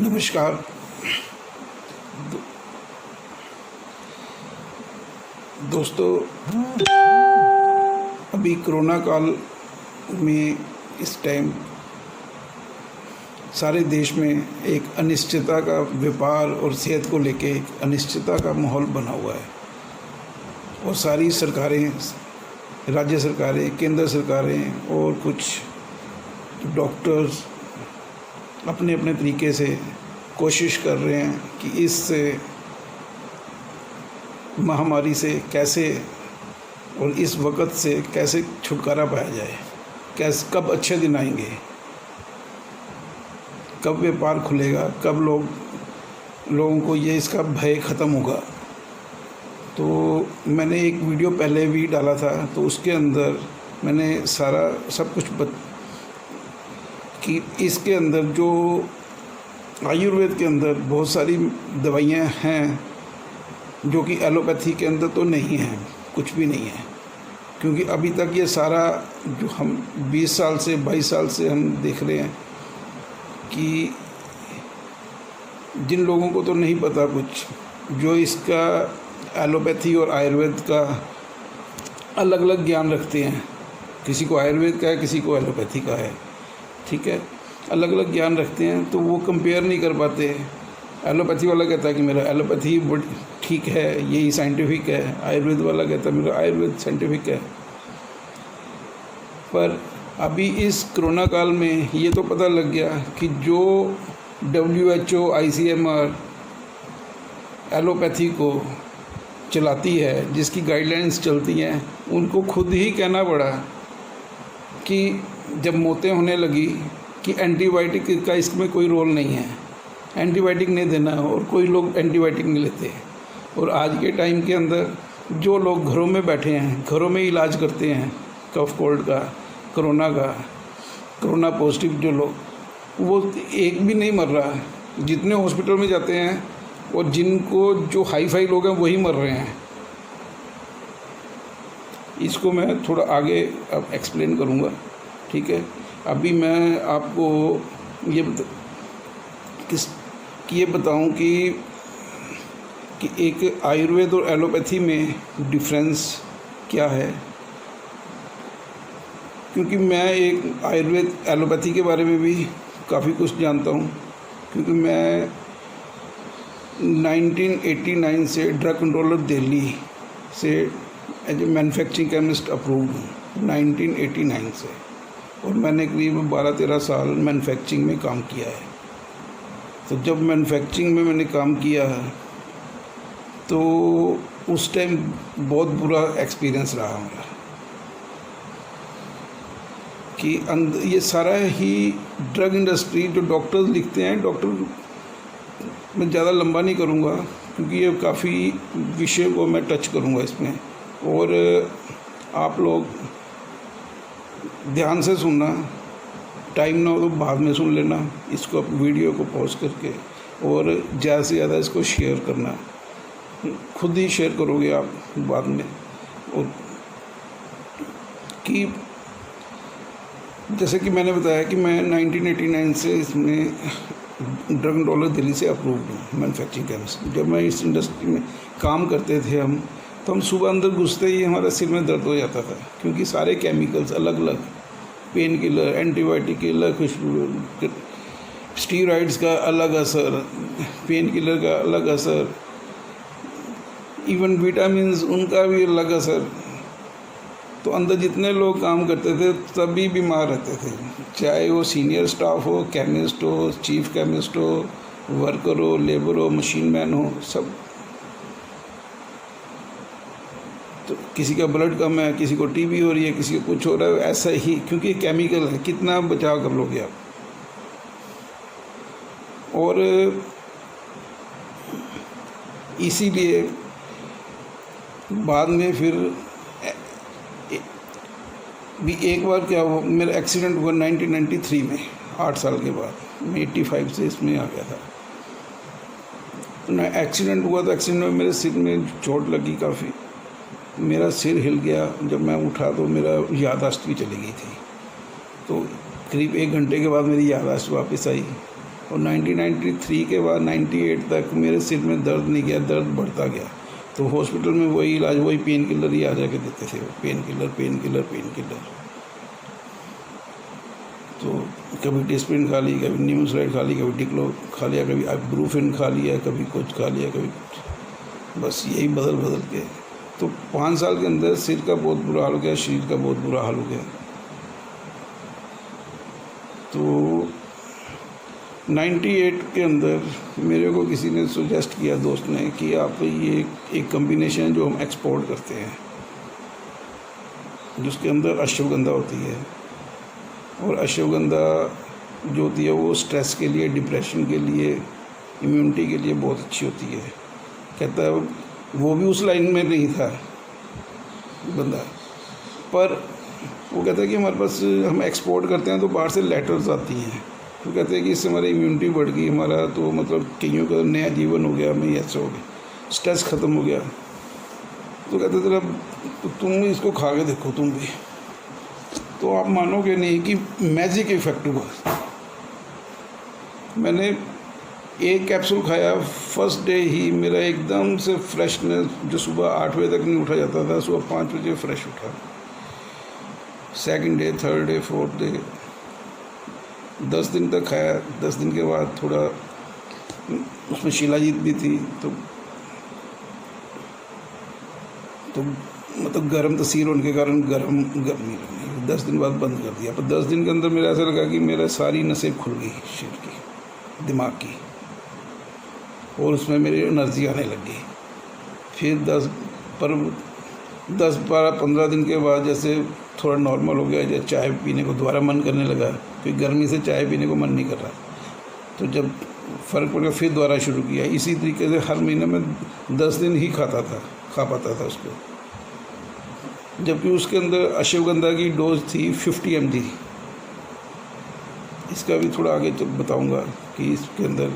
नमस्कार दोस्तों। अभी कोरोना काल में इस टाइम सारे देश में एक अनिश्चितता का व्यापार और सेहत को लेके एक अनिश्चितता का माहौल बना हुआ है और सारी सरकारें, राज्य सरकारें, केंद्र सरकारें और कुछ डॉक्टर्स अपने अपने तरीके से कोशिश कर रहे हैं कि इस महामारी से कैसे और इस वक्त से कैसे छुटकारा पाया जाए, कब अच्छे दिन आएंगे, कब व्यापार खुलेगा, कब लोगों को ये इसका भय ख़त्म होगा। तो मैंने एक वीडियो पहले भी डाला था, तो उसके अंदर मैंने सब कुछ कि इसके अंदर जो आयुर्वेद के अंदर बहुत सारी दवाइयाँ हैं जो कि एलोपैथी के अंदर तो नहीं हैं, कुछ भी नहीं है। क्योंकि अभी तक ये सारा जो हम 20 साल से 22 साल से हम देख रहे हैं कि जिन लोगों को तो नहीं पता कुछ, जो इसका एलोपैथी और आयुर्वेद का अलग अलग ज्ञान रखते हैं, किसी को आयुर्वेद का है, किसी को एलोपैथी का है, ठीक है, अलग अलग ज्ञान रखते हैं, तो वो कंपेयर नहीं कर पाते। एलोपैथी वाला कहता है कि मेरा एलोपैथी ठीक है, यही साइंटिफिक है। आयुर्वेद वाला कहता है मेरा आयुर्वेद साइंटिफिक है। पर अभी इस कोरोना काल में ये तो पता लग गया कि जो WHO, ICMR एलोपैथी को चलाती है, जिसकी गाइडलाइंस चलती हैं, उनको खुद ही कहना पड़ा कि जब मौतें होने लगी कि एंटीबायोटिक का इसमें कोई रोल नहीं है, एंटीबायोटिक नहीं देना, और कोई लोग एंटीबायोटिक नहीं लेते। और आज के टाइम के अंदर जो लोग घरों में बैठे हैं, घरों में इलाज करते हैं कफ कोल्ड का, कोरोना पॉजिटिव जो लोग, वो एक भी नहीं मर रहा है। जितने हॉस्पिटल में जाते हैं और जिनको जो हाई फाई लोग हैं वही मर रहे हैं। इसको मैं थोड़ा आगे अब एक्सप्लेन करूँगा, ठीक है। अभी मैं आपको ये बताऊं कि एक आयुर्वेद और एलोपैथी में डिफरेंस क्या है। क्योंकि मैं एक आयुर्वेद एलोपैथी के बारे में भी काफ़ी कुछ जानता हूं, क्योंकि मैं 1989 से ड्रग कंट्रोलर दिल्ली से as a manufacturing chemist approved हूँ, 1989 से। और मैंने करीब 12-13 साल मैन्युफैक्चरिंग में काम किया है। तो जब मैन्युफैक्चरिंग में मैंने काम किया तो उस टाइम बहुत बुरा एक्सपीरियंस रहा हमारा कि ये सारा ही ड्रग इंडस्ट्री, जो डॉक्टर्स लिखते हैं, मैं ज़्यादा लंबा नहीं करूँगा क्योंकि ये काफ़ी विषय को मैं टच करूँगा इसमें, और आप लोग ध्यान से सुनना, टाइम ना हो तो बाद में सुन लेना इसको, वीडियो को पॉज करके, और ज़्यादा से ज़्यादा इसको शेयर करना, खुद ही शेयर करोगे आप बाद में। और कि जैसे कि मैंने बताया कि मैं 1989 से इसमें ड्रग कंट्रोलर दिल्ली से अप्रूव्ड हूँ, मैन्युफैक्चरिंग केमिस्ट। जब मैं इस इंडस्ट्री में काम करते थे तो हम सुबह अंदर घुसते ही हमारा सिर में दर्द हो जाता था, क्योंकि सारे केमिकल्स अलग अलग, पेन किलर, एंटीबायोटिक की अलग खुशबू, स्टीरॉइड्स का अलग असर, पेन किलर का अलग असर, इवन विटामिन्स उनका भी अलग असर। तो अंदर जितने लोग काम करते थे सभी बीमार रहते थे, चाहे वो सीनियर स्टाफ हो, केमिस्ट हो, चीफ केमिस्ट हो, वर्कर हो, लेबर हो, मशीन मैन हो, सब। तो किसी का ब्लड कम है, किसी को टीबी हो रही है, किसी को कुछ हो रहा है, ऐसा ही, क्योंकि केमिकल है, कितना बचाव कर लोगे आप। और इसीलिए बाद में फिर भी एक बार क्या हुआ, मेरा एक्सीडेंट हुआ 1993 में, 8 साल के बाद। मैं 85 से इसमें आ गया था। ना एक्सीडेंट हुआ तो एक्सीडेंट में मेरे सिर में चोट लगी काफ़ी, मेरा सिर हिल गया। जब मैं उठा तो मेरा याददाश्त भी चली गई थी। तो करीब 1 घंटे के बाद मेरी याददाश्त वापस आई और 1993 के बाद 98 तक मेरे सिर में दर्द नहीं गया, दर्द बढ़ता गया। तो हॉस्पिटल में वही इलाज, वही पेन किलर ही आ जाके देते थे, पेन किलर। तो कभी डिस्प्रिन खा ली, कभी न्यूमोसाइड खा ली, कभी डिक्लो खा लिया, कभी आइब्रूफिन खा लिया, कभी कुछ खा लिया, कभी कुछ, बस यही बदल के। तो 5 साल के अंदर सिर का बहुत बुरा हाल हो गया, शरीर का बहुत बुरा हाल हो गया। तो 98 के अंदर मेरे को किसी ने सुजेस्ट किया, दोस्त ने, कि आप ये एक कम्बिनेशन है जो हम एक्सपोर्ट करते हैं, जिसके अंदर अश्वगंधा होती है। और अश्वगंधा जो होती है वो स्ट्रेस के लिए, डिप्रेशन के लिए, इम्यूनिटी के लिए बहुत अच्छी होती है। कहता है वो भी उस लाइन में नहीं था बंदा, पर वो कहता है कि हमारे पास, हम एक्सपोर्ट करते हैं तो बाहर से लेटर्स आती हैं, तो कहते हैं कि इससे हमारी इम्यूनिटी बढ़ गई, हमारा तो मतलब कईयों का नया जीवन हो गया, हमें ऐसा हो गया, स्ट्रेस ख़त्म हो गया। तो कहते थे तो तुम इसको खा के देखो तुम भी, तो आप मानोगे नहीं कि मैजिक इफेक्ट हुआ। मैंने एक कैप्सूल खाया, फर्स्ट डे ही मेरा एकदम से फ्रेशनेस, जो सुबह 8 बजे तक नहीं उठा जाता था, सुबह 5 बजे फ्रेश उठा। Second day, third day, fourth day, 10 दिन तक खाया। 10 दिन के बाद थोड़ा उसमें शिलाजीत भी थी, तो मतलब गर्म तसीर होने के कारण गर्मी लगनी। 10 दिन बाद बंद कर दिया, पर 10 दिन के अंदर मेरा ऐसा लगा कि मेरा सारी नसें खुल गई शरीर की, दिमाग की, और उसमें मेरी एनर्जी आने लग गई। फिर 10, 12, 15 दिन के बाद जैसे थोड़ा नॉर्मल हो गया, जैसे चाय पीने को दोबारा मन करने लगा, फिर गर्मी से चाय पीने को मन नहीं कर रहा। तो जब फ़र्क पड़ गया फिर दोबारा शुरू किया। इसी तरीके से हर महीने में 10 दिन ही खा पाता था उसको, जबकि उसके अंदर अश्वगंधा की डोज थी 50 mg। इसका भी थोड़ा आगे बताऊंगा कि इसके अंदर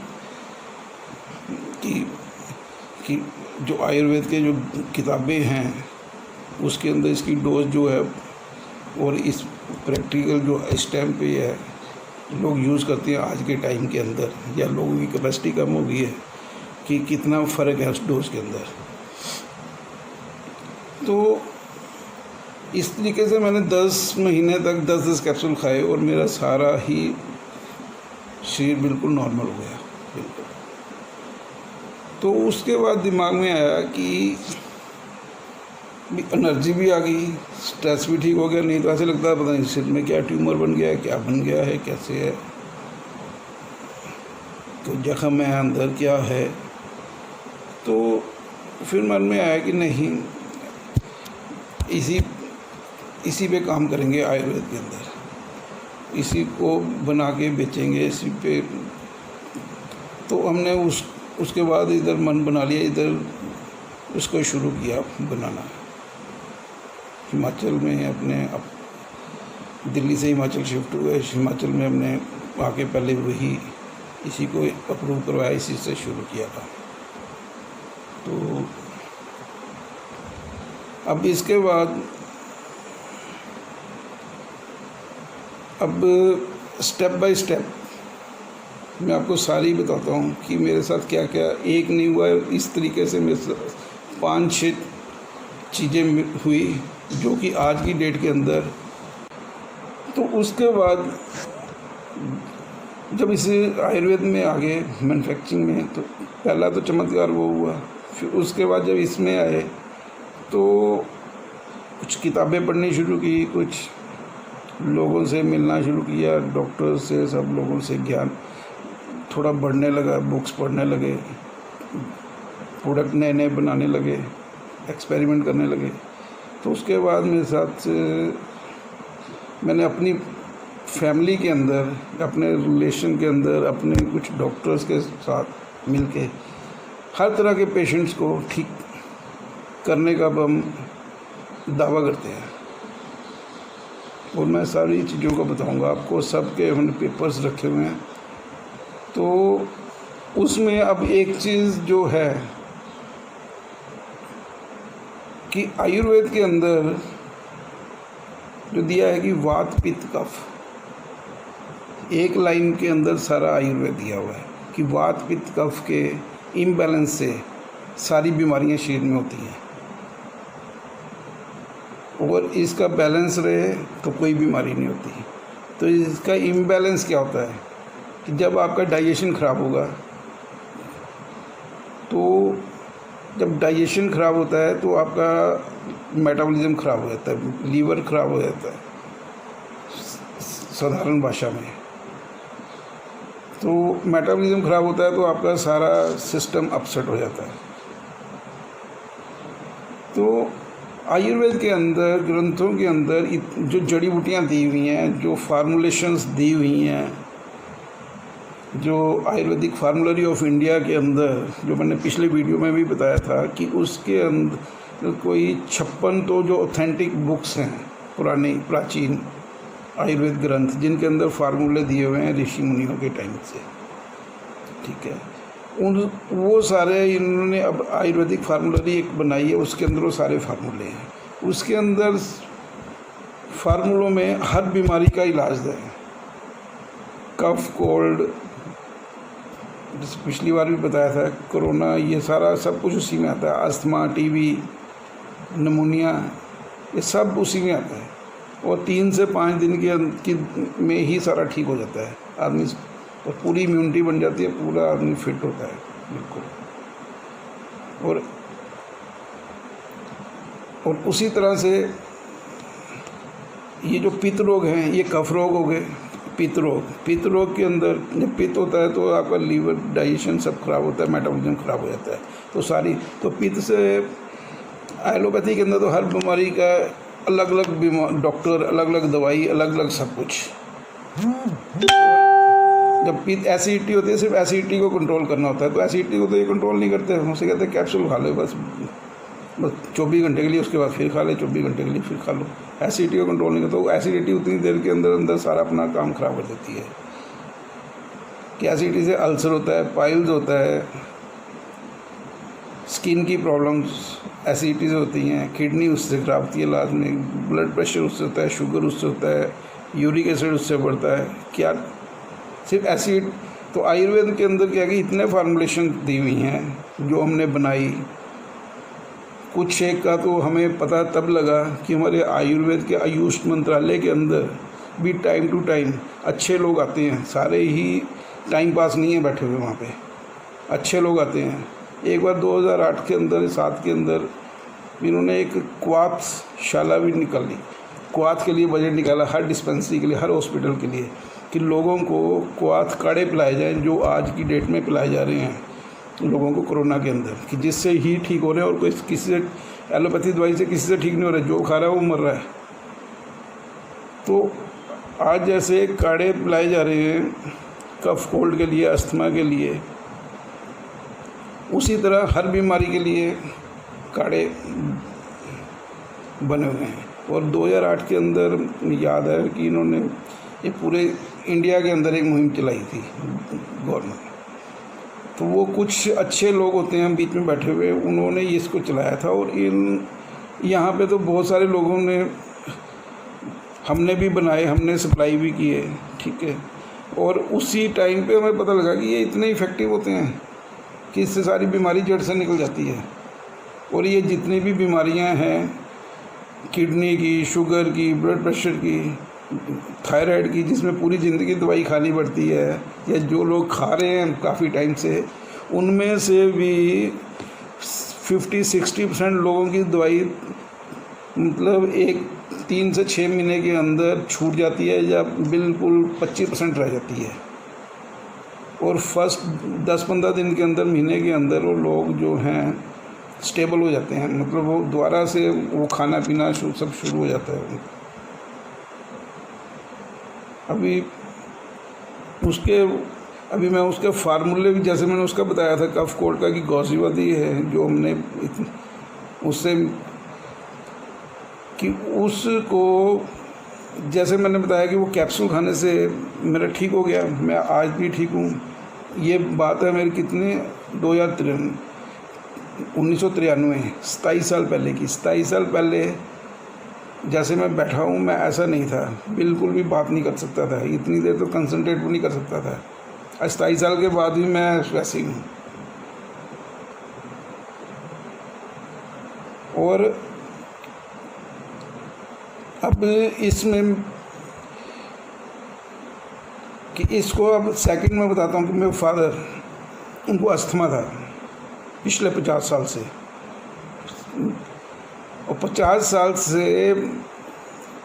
कि जो आयुर्वेद के जो किताबें हैं उसके अंदर इसकी डोज जो है, और इस प्रैक्टिकल जो इस टाइम पे है लोग यूज़ करते हैं आज के टाइम के अंदर, या लोगों की कैपेसिटी कम हो गई है, कि कितना फ़र्क है उस डोज के अंदर। तो इस तरीके से मैंने 10 महीने तक 10-10 कैप्सूल खाए, और मेरा सारा ही शरीर बिल्कुल नॉर्मल हो गया, बिल्कुल। तो उसके बाद दिमाग में आया कि एनर्जी भी आ गई, स्ट्रेस भी ठीक हो गया। नहीं तो ऐसे लगता है पता नहीं सिर में क्या ट्यूमर बन गया है, क्या बन गया है, कैसे है, तो जख्म है अंदर क्या है। तो फिर मन में आया कि नहीं, इसी पे काम करेंगे आयुर्वेद के अंदर, इसी को बना के बेचेंगे, इसी पे। तो हमने उसके बाद इधर मन बना लिया, इधर उसको शुरू किया बनाना। हिमाचल में दिल्ली से हिमाचल शिफ्ट हुए, हिमाचल में हमने आके पहले वही इसी को अप्रूव करवाया, इसी से शुरू किया था। तो अब इसके बाद स्टेप बाय स्टेप मैं आपको सारी बताता हूँ कि मेरे साथ क्या क्या एक नहीं हुआ है। इस तरीके से मेरे साथ 5-6 चीज़ें हुई जो कि आज की डेट के अंदर। तो उसके बाद जब इस आयुर्वेद में आ गए, मैन्युफैक्चरिंग में, तो पहला तो चमत्कार वो हुआ। फिर उसके बाद जब इसमें आए तो कुछ किताबें पढ़नी शुरू की, कुछ लोगों से मिलना शुरू किया, डॉक्टर से, सब लोगों से ज्ञान थोड़ा बढ़ने लगा, बुक्स पढ़ने लगे, प्रोडक्ट नए नए बनाने लगे, एक्सपेरिमेंट करने लगे। तो उसके बाद मेरे साथ मैंने अपनी फैमिली के अंदर, अपने रिलेशन के अंदर, अपने कुछ डॉक्टर्स के साथ मिलके हर तरह के पेशेंट्स को ठीक करने का हम दावा करते हैं। और मैं सारी चीज़ों को बताऊंगा आपको, सब के मैंने पेपर्स रखे हुए हैं। तो उसमें अब एक चीज़ जो है कि आयुर्वेद के अंदर जो दिया है कि वात पित्त कफ, एक लाइन के अंदर सारा आयुर्वेद दिया हुआ है कि वात पित्त कफ के इम्बैलेंस से सारी बीमारियां शरीर में होती हैं, और इसका बैलेंस रहे तो कोई बीमारी नहीं होती। तो इसका इम्बैलेंस क्या होता है कि जब आपका डाइजेशन ख़राब होगा, तो जब डाइजेशन ख़राब होता है तो आपका मेटाबॉलिज्म ख़राब हो जाता है, लीवर ख़राब हो जाता है साधारण भाषा में। तो मेटाबॉलिज्म ख़राब होता है तो आपका सारा सिस्टम अपसेट हो जाता है। तो आयुर्वेद के अंदर, ग्रंथों के अंदर जो जड़ी बूटियाँ दी हुई हैं, जो फार्मूलेशंस दी हुई हैं, जो आयुर्वेदिक फार्मूलरी ऑफ इंडिया के अंदर, जो मैंने पिछले वीडियो में भी बताया था कि उसके अंदर कोई 56 तो जो ऑथेंटिक बुक्स हैं, पुरानी प्राचीन आयुर्वेद ग्रंथ, जिनके अंदर फार्मूले दिए हुए हैं ऋषि मुनियों के टाइम से, ठीक है, वो सारे इन्होंने अब आयुर्वेदिक फार्मूलरी एक बनाई है, उसके अंदर वो सारे फार्मूले हैं। उसके अंदर फार्मूलों में हर बीमारी का इलाज है, कफ, कोल्ड, पिछली बार भी बताया था, कोरोना, ये सारा सब कुछ उसी में आता है, अस्थमा, टीबी, निमोनिया, ये सब उसी में आता है। और 3 से 5 दिन में ही सारा ठीक हो जाता है आदमी, और पूरी इम्यूनिटी बन जाती है, पूरा आदमी फिट होता है बिल्कुल। और उसी तरह से ये जो पित्त रोग हैं, ये कफ रोग हो गए। पित्त रोग के अंदर जब पित्त होता है तो आपका लीवर, डाइजेशन सब खराब होता है, मेटाबॉलिज्म खराब हो जाता है। तो पित्त से एलोपैथी के अंदर तो हर बीमारी का अलग अलग डॉक्टर, अलग अलग दवाई, अलग अलग सब कुछ। जब पित्त एसिडिटी होती है, सिर्फ एसिडिटी को कंट्रोल करना होता है, तो एसिडिटी को तो ये कंट्रोल नहीं करते, उसे कहते हैं कैप्सूल खा लो बस 24 घंटे के लिए, उसके बाद फिर खा ले, 24 घंटे के लिए फिर खा लो। एसिडिटी को कंट्रोल नहीं करता, तो एसिडिटी उतनी देर के अंदर सारा अपना काम खराब कर देती है। कि एसिडिटी से अल्सर होता है, पाइल्स होता है, स्किन की प्रॉब्लम्स एसिडिटी से होती हैं, किडनी उससे खराब होती है, लास्ट में ब्लड प्रेशर उससे होता है, शुगर उससे होता है, यूरिक एसिड उससे बढ़ता है। क्या सिर्फ एसिड? तो आयुर्वेद के अंदर क्या कि इतने फार्मूलेशन दी हुई हैं जो हमने बनाई। कुछ एक का तो हमें पता तब लगा कि हमारे आयुर्वेद के आयुष मंत्रालय के अंदर भी टाइम टू टाइम अच्छे लोग आते हैं, सारे ही टाइम पास नहीं है बैठे हुए वहाँ पे, अच्छे लोग आते हैं। एक बार 2008 के अंदर, 7 के अंदर इन्होंने एक क्वाथ शाला भी निकाली, क्वाथ के लिए बजट निकाला हर डिस्पेंसरी के लिए, हर हॉस्पिटल के लिए, कि लोगों को क्वाथ काढ़े पिलाए जाएँ जो आज की डेट में पिलाए जा रहे हैं लोगों को कोरोना के अंदर, कि जिससे ही ठीक हो रहे हैं, और कोई किसी से एलोपैथी दवाई से किसी से ठीक नहीं हो रहा है, जो खा रहा है वो मर रहा है। तो आज जैसे काढ़े पिलाए जा रहे हैं कफ कोल्ड के लिए, अस्थमा के लिए, उसी तरह हर बीमारी के लिए काढ़े बने हुए हैं। और 2008 के अंदर याद है कि इन्होंने ये पूरे इंडिया के अंदर एक मुहिम चलाई थी गवर्नमेंट। तो वो कुछ अच्छे लोग होते हैं बीच में बैठे हुए, उन्होंने इसको चलाया था। और यहाँ पे तो बहुत सारे लोगों ने, हमने भी बनाए, हमने सप्लाई भी किए, ठीक है। और उसी टाइम पे हमें पता लगा कि ये इतने इफ़ेक्टिव होते हैं कि इससे सारी बीमारी जड़ से निकल जाती है। और ये जितनी भी बीमारियां हैं, किडनी की, शुगर की, ब्लड प्रेशर की, थायराइड की, जिसमें पूरी ज़िंदगी दवाई खानी पड़ती है, या जो लोग खा रहे हैं काफ़ी टाइम से, उनमें से भी 50-60% लोगों की दवाई मतलब 3 से 6 महीने के अंदर छूट जाती है, या बिल्कुल 25% रह जाती है। और फर्स्ट 10-15 दिन के अंदर, महीने के अंदर वो लोग जो हैं स्टेबल हो जाते हैं, मतलब वो दोबारा से वो खाना पीना सब शुरू हो जाता है। अभी मैं उसके फार्मूले भी, जैसे मैंने उसका बताया था कफ कोल्ड का, कि गौसीवादी है जो हमने उससे, कि उसको जैसे मैंने बताया कि वो कैप्सूल खाने से मेरा ठीक हो गया, मैं आज भी ठीक हूँ। ये बात है मेरी कितने 1993, 27 साल पहले की। 27 साल पहले जैसे मैं बैठा हूँ मैं ऐसा नहीं था, बिल्कुल भी बात नहीं कर सकता था, इतनी देर तो कंसंट्रेट भी नहीं कर सकता था। 27 साल के बाद भी मैं वैसे ही हूँ। और अब इसमें कि इसको अब सेकंड में बताता हूँ कि मेरे फादर, उनको अस्थमा था पिछले 50 साल से, और 50 साल से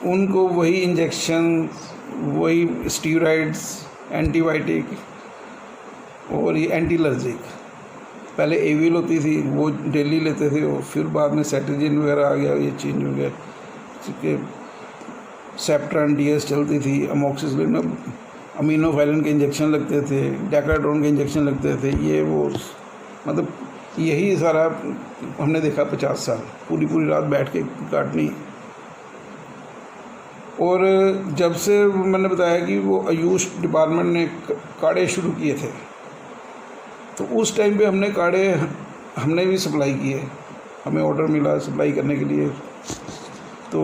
उनको वही इंजेक्शन, वही स्टीरॉइड्स, एंटीबायोटिक और ये एंटीलर्जिक। पहले एविल होती थी वो डेली लेते थे, और फिर बाद में सेट्रिजिन वगैरह आ गया, ये चेंज हो गया। सेप्ट्रान DS चलती थी, अमोक्सिसिलिन में अमीनोफाइलिन के इंजेक्शन लगते थे, डेकाड्रोन के इंजेक्शन लगते थे, ये वो मतलब यही सारा हमने देखा 50 साल, पूरी रात बैठ के काटनी। और जब से मैंने बताया कि वो आयुष डिपार्टमेंट ने काढ़े शुरू किए थे, तो उस टाइम पे हमने काढ़े हमने भी सप्लाई किए, हमें ऑर्डर मिला सप्लाई करने के लिए। तो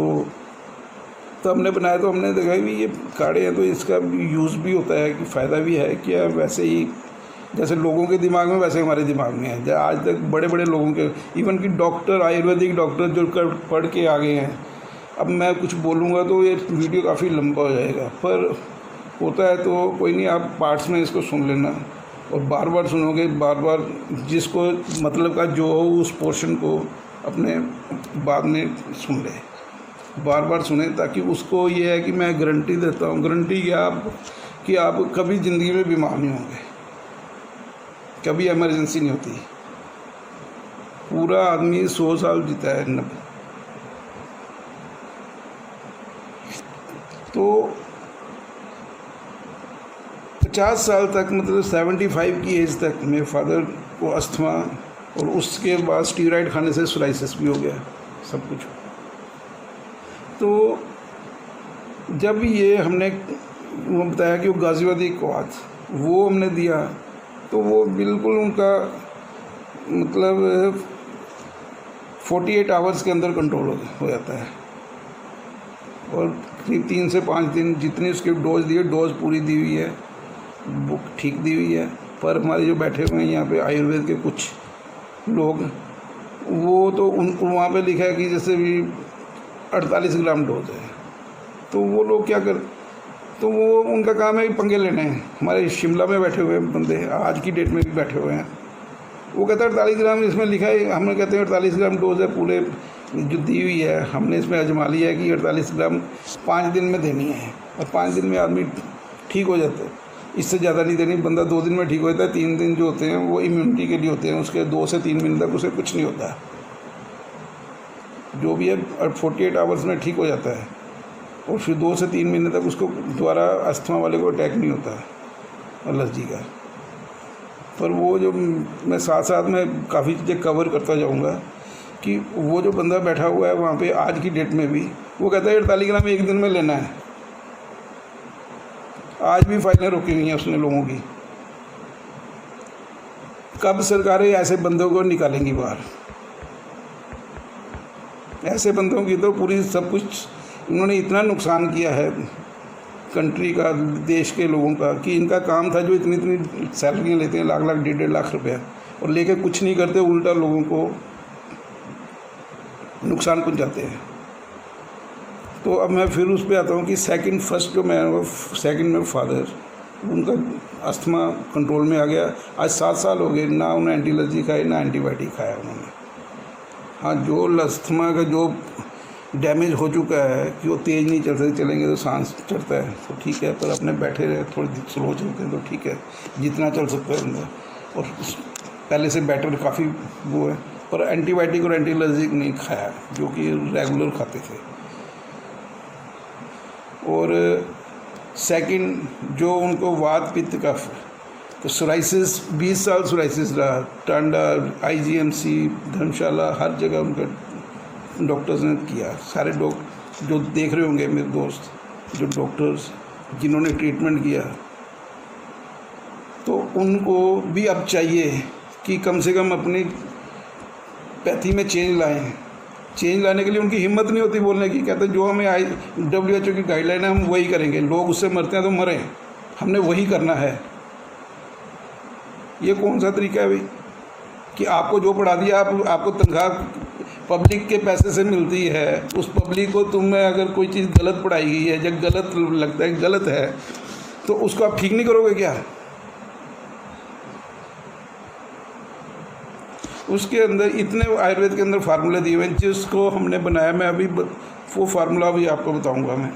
हमने बनाया, तो हमने देखा कि ये काढ़े हैं तो इसका यूज़ भी होता है, कि फ़ायदा भी है क्या। वैसे ही जैसे लोगों के दिमाग में वैसे हमारे दिमाग में है। आज तक बड़े बड़े लोगों के, इवन कि डॉक्टर, आयुर्वेदिक डॉक्टर जो पढ़ के आ गए हैं, अब मैं कुछ बोलूँगा तो ये वीडियो काफ़ी लंबा हो जाएगा, पर होता है तो कोई नहीं, आप पार्ट्स में इसको सुन लेना, और बार बार सुनोगे, बार बार जिसको मतलब का जो हो उस पोर्शन को अपने बाद में सुन ले, बार बार सुने, ताकि उसको ये है कि मैं गारंटी देता हूँ, गारंटी कि आप कभी ज़िंदगी में बीमार नहीं होंगे, कभी इमरजेंसी नहीं होती। पूरा आदमी 100 साल जीता है, 90। तो 50 साल तक, मतलब 75 की एज तक मेरे फादर को अस्थमा, और उसके बाद स्टीरॉइड खाने से सोराइसिस भी हो गया, सब कुछ। तो जब ये हमने वो बताया कि वो गाज़ियाबादी क्वाथ वो हमने दिया, तो वो बिल्कुल उनका मतलब 48 आवर्स के अंदर कंट्रोल हो जाता है, और करीब 3 से 5 दिन जितनी उसकी डोज दी है, डोज पूरी दी हुई है, बुक ठीक दी हुई है। पर हमारे जो बैठे हुए हैं यहाँ पे आयुर्वेद के कुछ लोग, वो तो उनको वहाँ पे लिखा है कि जैसे भी 48 ग्राम डोज है, तो वो लोग क्या कर, तो वो उनका काम है कि पंगे लेने हैं। हमारे शिमला में बैठे हुए बंदे आज की डेट में भी बैठे हुए हैं, वो कहते हैं 48 ग्राम इसमें लिखा है, हम कहते हैं 48 ग्राम डोज है पूरे जो दी हुई है, हमने इसमें आजमा लिया है कि 48 ग्राम 5 दिन में देनी है, और 5 दिन में आदमी ठीक हो जाता है, इससे ज़्यादा नहीं देनी। बंदा 2 दिन में ठीक हो जाता है, 3 दिन जो होते हैं वो इम्यूनिटी के लिए होते हैं, उसके 2 से 3 महीने तक उसे कुछ नहीं होता है, जो भी है 48 आवर्स में ठीक हो जाता है, और फिर 2 से 3 महीने तक उसको दोबारा अस्थमा वाले को अटैक नहीं होता एलर्जी का। पर वो जो मैं साथ साथ में काफ़ी चीज़ें कवर करता जाऊंगा, कि वो जो बंदा बैठा हुआ है वहाँ पे आज की डेट में भी, वो कहता है 48 ग्राम 1 दिन में लेना है। आज भी फाइलें रोकी हुई हैं उसने लोगों की। कब सरकारें ऐसे बंदों को निकालेंगी बाहर? ऐसे बंदों की तो पूरी सब कुछ, इन्होंने इतना नुकसान किया है कंट्री का, देश के लोगों का, कि इनका काम था जो इतनी इतनी सैलरियाँ लेते हैं, लाख लाख 1.5 लाख रुपया, और लेके कुछ नहीं करते, उल्टा लोगों को नुकसान पहुंचाते हैं। तो अब मैं फिर उस पर आता हूँ कि फर्स्ट जो मैं सेकंड में फादर, उनका अस्थमा कंट्रोल में आ गया। आज 7 साल हो गए, ना उन्हें एंटीलर्जी खाई, ना एंटीबायोटिक खाया उन्होंने। हाँ, जो अस्थमा का जो डैमेज हो चुका है कि वो तेज़ नहीं चल सकते, चलेंगे तो सांस चढ़ता है तो ठीक है, पर अपने बैठे रहे थोड़ी स्लो चलते हैं तो ठीक है, जितना चल सकता है अंदर, और पहले से बेटर काफ़ी वो है। पर एंटीबायोटिक और एंटीलर्जिक नहीं खाया, जो कि रेगुलर खाते थे। और सेकंड जो उनको वात पित्त कफ, तो सोराइसिस 20 साल सोराइसिस रहा, टांडा, IGMC, धर्मशाला, हर जगह उनका डॉक्टर्स ने किया। सारे डॉक्टर जो देख रहे होंगे मेरे दोस्त, जो डॉक्टर्स जिन्होंने ट्रीटमेंट किया, तो उनको भी अब चाहिए कि कम से कम अपनी पैथी में चेंज लाएं, चेंज लाने के लिए उनकी हिम्मत नहीं होती बोलने की। कहते जो हमें WHO की गाइडलाइन है हम वही करेंगे, लोग उससे मरते हैं तो मरें, हमने वही करना है। ये कौन सा तरीका है भाई कि आपको जो पढ़ा दिया, आपको तनख्वाह पब्लिक के पैसे से मिलती है, उस पब्लिक को तुम्हें अगर कोई चीज़ गलत पढ़ाई गई है या गलत लगता है, गलत है, तो उसको आप ठीक नहीं करोगे क्या? उसके अंदर इतने आयुर्वेद के अंदर फार्मूले दिए हुए हैं जिसको हमने बनाया। मैं अभी वो फार्मूला भी आपको बताऊंगा। मैं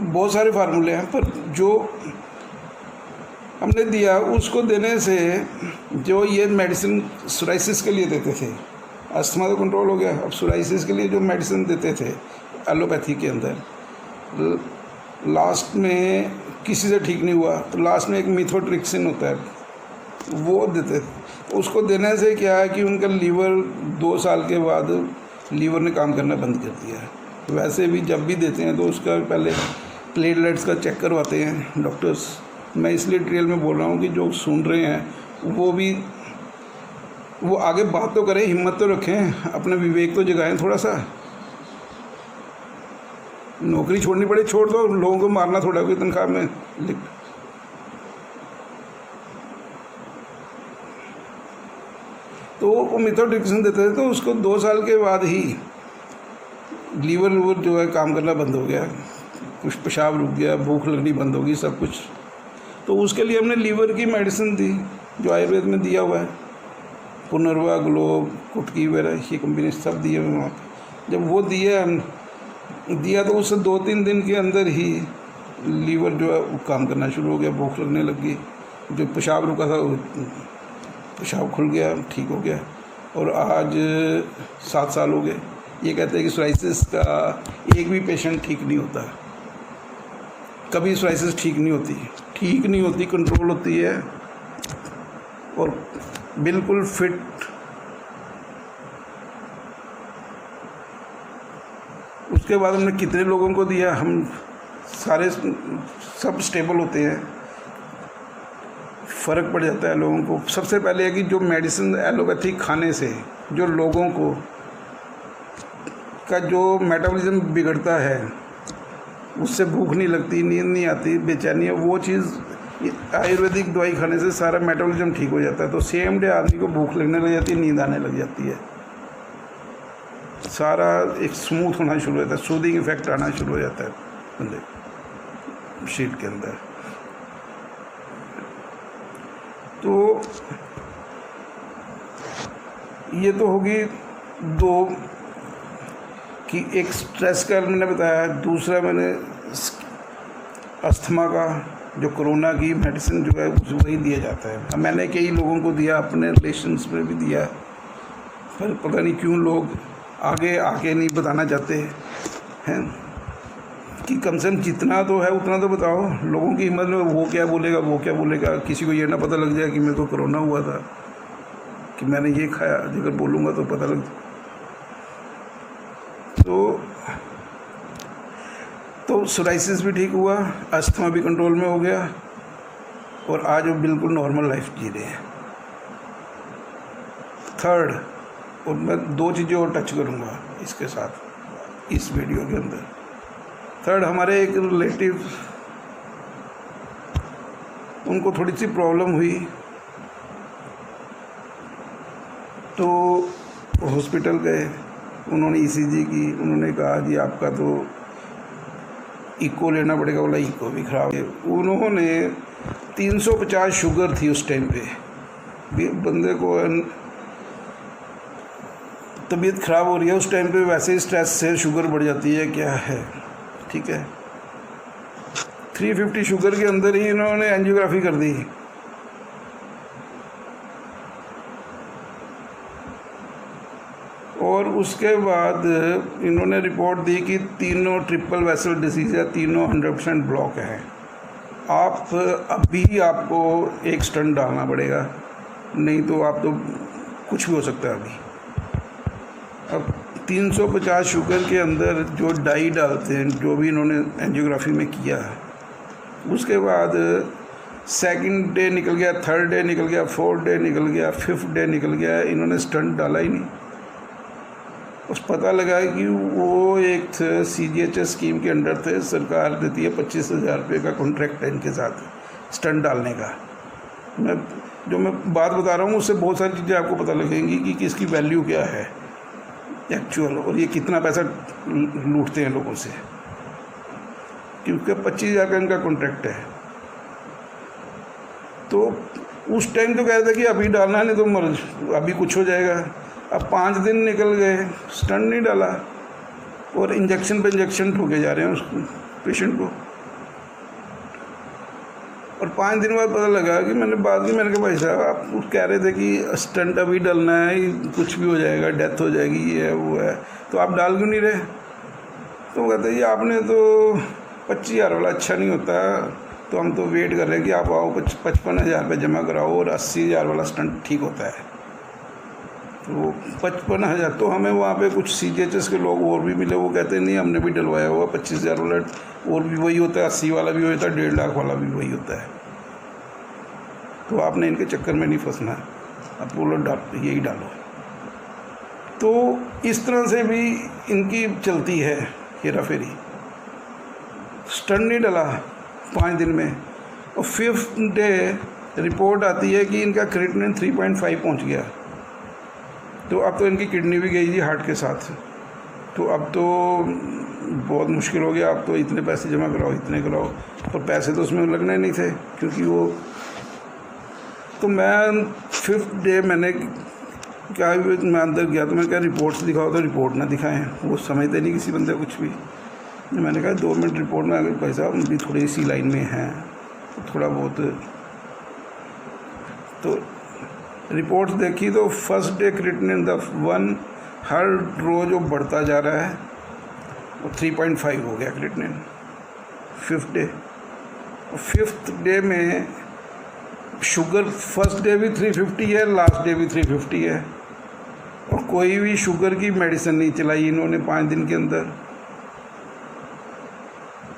बहुत सारे फार्मूले हैं, पर जो हमने दिया उसको देने से जो ये मेडिसिन सोराइसिस के लिए देते थे, अस्थमा तो कंट्रोल हो गया, अब सोराइसिस के लिए जो मेडिसिन देते थे एलोपैथी के अंदर, लास्ट में किसी से ठीक नहीं हुआ तो लास्ट में एक मिथोट्रिक्सिन होता है वो देते थे। उसको देने से क्या है कि उनका लीवर 2 साल के बाद लीवर ने काम करना बंद कर दिया है। वैसे भी जब भी देते हैं तो उसका पहले प्लेटलेट्स का चेक करवाते हैं डॉक्टर्स। मैं इसलिए डिटेल में बोल रहा हूँ कि जो सुन रहे हैं वो आगे बात तो करें, हिम्मत तो रखें, अपने विवेक तो जगाएं थोड़ा सा। नौकरी छोड़नी पड़े छोड़ दो, लोगों को मारना थोड़ा कोई तनख्वाह में लिख। तो वो मिथोट्रिक्सिन देते थे तो उसको 2 साल के बाद ही लीवर जो है काम करना बंद हो गया, कुछ पेशाब रुक गया, भूख लगनी बंद होगी, सब कुछ। तो उसके लिए हमने लीवर की मेडिसिन दी जो आयुर्वेद में दिया हुआ है, पुनर्वा, ग्लोब, कुटकी वगैरह, ये कम्बिनेशन सब दिए हुए वहाँ पर। जब वो दिया तो उससे 2-3 दिन के अंदर ही लीवर जो है वो काम करना शुरू हो गया, भूख लगने लगी, जो पेशाब रुका था पेशाब खुल गया, ठीक हो गया। और आज 7 साल हो गए। ये कहते हैं कि सोराइसिस का एक भी पेशेंट ठीक नहीं होता, कभी सोराइसिस ठीक नहीं होती, कंट्रोल होती है और बिल्कुल फिट। उसके बाद हमने कितने लोगों को दिया, हम सारे सब स्टेबल होते हैं, फ़र्क पड़ जाता है लोगों को। सबसे पहले है कि जो मेडिसिन एलोपैथिक खाने से जो लोगों को का जो मेटाबॉलिज्म बिगड़ता है, उससे भूख नहीं लगती, नींद नहीं आती, बेचैनी है, वो चीज़ आयुर्वेदिक दवाई खाने से सारा मेटाबॉलिज्म ठीक हो जाता है। तो सेम डे आदमी को भूख लगने लग जाती है, नींद आने लग जाती है, सारा एक स्मूथ होना शुरू हो जाता है, सूदिंग इफेक्ट आना शुरू हो जाता है बंदे शरीर के अंदर। तो ये तो होगी 2 कि एक स्ट्रेस का मैंने बताया, दूसरा मैंने अस्थमा का जो कोरोना की मेडिसिन जो है वही दिया जाता है। मैंने कई लोगों को दिया, अपने रिलेशंस में भी दिया, पर पता नहीं क्यों लोग आगे आके नहीं बताना चाहते हैं कि कम से कम जितना तो है उतना तो बताओ। लोगों की हिम्मत में वो क्या बोलेगा, किसी को ये ना पता लग जाए कि मेरे को कोरोना हुआ था, कि मैंने ये खाया, अगर बोलूँगा तो पता लग। तो सोराइसिस भी ठीक हुआ, अस्थमा भी कंट्रोल में हो गया और आज वो बिल्कुल नॉर्मल लाइफ जी रहे हैं। थर्ड, और मैं 2 चीज़ें और टच करूँगा इसके साथ इस वीडियो के अंदर। थर्ड, हमारे एक रिलेटिव, उनको थोड़ी सी प्रॉब्लम हुई तो हॉस्पिटल गए, उन्होंने ECG की, उन्होंने कहा जी आपका तो इको लेना पड़ेगा, बोला इको भी ख़राब है। उन्होंने 350 शुगर थी उस टाइम पे, बंदे को तबीयत ख़राब हो रही है उस टाइम पे, वैसे ही स्ट्रेस से शुगर बढ़ जाती है, क्या है, ठीक है। 350 शुगर के अंदर ही इन्होंने एंजियोग्राफी कर दी। और उसके बाद इन्होंने रिपोर्ट दी कि तीनों ट्रिपल वेसल डिसीज़ है, तीनों 100% ब्लॉक है। अभी आपको एक स्टंट डालना पड़ेगा, नहीं तो आप तो कुछ भी हो सकता है अभी। अब 350 शुगर के अंदर जो डाई डालते हैं, जो भी इन्होंने एंजियोग्राफी में किया, उसके बाद 2nd डे निकल गया, 3rd डे निकल गया, 4th डे निकल गया, 5th डे निकल गया, इन्होंने स्टंट डाला ही नहीं। उस पता लगा कि वो एक CGHS स्कीम के अंडर थे, सरकार देती है 25,000 रुपये का कॉन्ट्रैक्ट है इनके साथ स्टंट डालने का। मैं बात बता रहा हूँ उससे बहुत सारी चीज़ें आपको पता लगेंगी कि किसकी वैल्यू क्या है एक्चुअल, और ये कितना पैसा लूटते हैं लोगों से, क्योंकि 25,000 का इनका कॉन्ट्रैक्ट है। तो उस टाइम तो कह रहे थे कि अभी डालना है, नहीं तो अभी कुछ हो जाएगा। अब 5 दिन निकल गए, स्टंट नहीं डाला और इंजेक्शन पे इंजेक्शन ठोके जा रहे हैं उस पेशेंट को। और 5 दिन बाद पता लगा कि मैंने कहा भाई साहब आप कह रहे थे कि स्टंट अभी डालना है, कुछ भी हो जाएगा, डेथ हो जाएगी, ये है वो है, तो आप डाल क्यों नहीं रहे? तो कहते जी आपने तो 25,000 वाला अच्छा नहीं होता, तो हम तो वेट कर रहे हैं कि आप आओ 55,000 रुपये जमा कराओ और 80,000 वाला स्टंट ठीक होता है। तो 55,000 तो हमें वहाँ पे कुछ CGHS के लोग और भी मिले, वो कहते नहीं हमने भी डलवाया हुआ 25,000 वाला और भी वही होता है, 80 वाला भी होता है, 1.5 लाख वाला भी वही होता है। तो आपने इनके चक्कर में नहीं फंसना, आप बोलो यही डालो। तो इस तरह से भी इनकी चलती है हेरा फेरी। स्टंट नहीं डला 5 दिन में और 5th डे रिपोर्ट आती है कि इनका क्रिएटिनिन 3.5 पहुंच गया। तो अब तो इनकी किडनी भी गई थी हार्ट के साथ, तो अब तो बहुत मुश्किल हो गया। अब तो इतने पैसे जमा कराओ, इतने कराओ, और पैसे तो उसमें लगने नहीं थे क्योंकि वो। तो मैं 5th डे मैंने क्या, मैं अंदर गया तो मैं क्या रिपोर्ट्स दिखाओ, तो रिपोर्ट ना दिखाएं, वो समझते नहीं किसी बंदे कुछ भी। मैंने कहा 2 मिनट रिपोर्ट में अगर भाई साहब भी थोड़ी सी लाइन में हैं तो थोड़ा बहुत, तो रिपोर्ट्स देखी तो फर्स्ट डे क्रिएटिनिन 1 हर रोज़ वो बढ़ता जा रहा है और 3.5 हो गया creatinine 5th day. 5th day में शुगर फर्स्ट डे भी 350 है, लास्ट डे भी 350 है, और कोई भी शुगर की मेडिसिन नहीं चलाई इन्होंने 5 दिन के अंदर।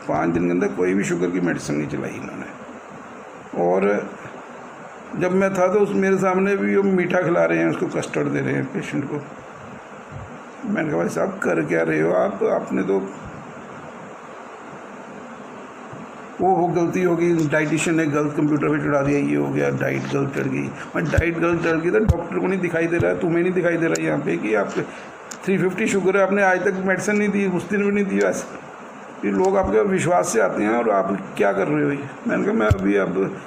5 दिन के अंदर कोई भी शुगर की मेडिसिन नहीं चलाई इन्होंने। और जब मैं था तो उस मेरे सामने भी वो मीठा खिला रहे हैं, उसको कस्टर्ड दे रहे हैं पेशेंट को। मैंने कहा भाई साहब कर क्या रहे हो आप, आपने तो वो गलती होगी, डाइटिशियन ने गलत कंप्यूटर पे चढ़ा दिया, ये हो गया, डाइट गलत चढ़ गई। मैं डाइट गलत चढ़ गई तो डॉक्टर को नहीं दिखाई दे रहा है, तुम्हें नहीं दिखाई दे रहा है यहाँ पे कि आप 350 शुगर है, आपने आज तक मेडिसिन नहीं दी, उस दिन भी नहीं दी। ऐसे ये लोग आपके विश्वास से आते हैं और आप क्या कर रहे हो ये। मैंने कहा मैं अभी अब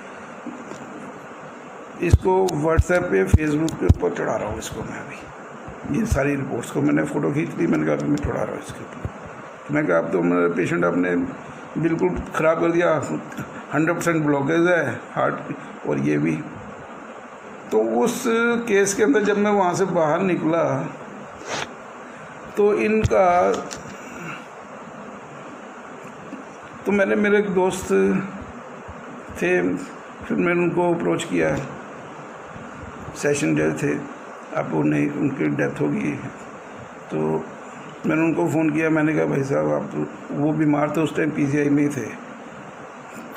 इसको व्हाट्सएप पे फेसबुक के ऊपर चढ़ा रहा हूँ, इसको मैं अभी ये सारी रिपोर्ट्स को मैंने फ़ोटो खींच ली, मैंने कहा अभी मैं चढ़ा रहा हूँ इसके ऊपर। मैं कहा अब तो मेरा पेशेंट आपने बिल्कुल ख़राब कर दिया, 100% ब्लॉकेज है हार्ट और ये भी। तो उस केस के अंदर जब मैं वहाँ से बाहर निकला तो इनका, तो मैंने, मेरे एक दोस्त थे, फिर मैंने उनको अप्रोच किया, सेशन डे थे, अब उन्हें उनकी डेथ हो गई। तो मैंने उनको फ़ोन किया, मैंने कहा भाई साहब आप तो, वो बीमार थे उस टाइम, PGI में ही थे।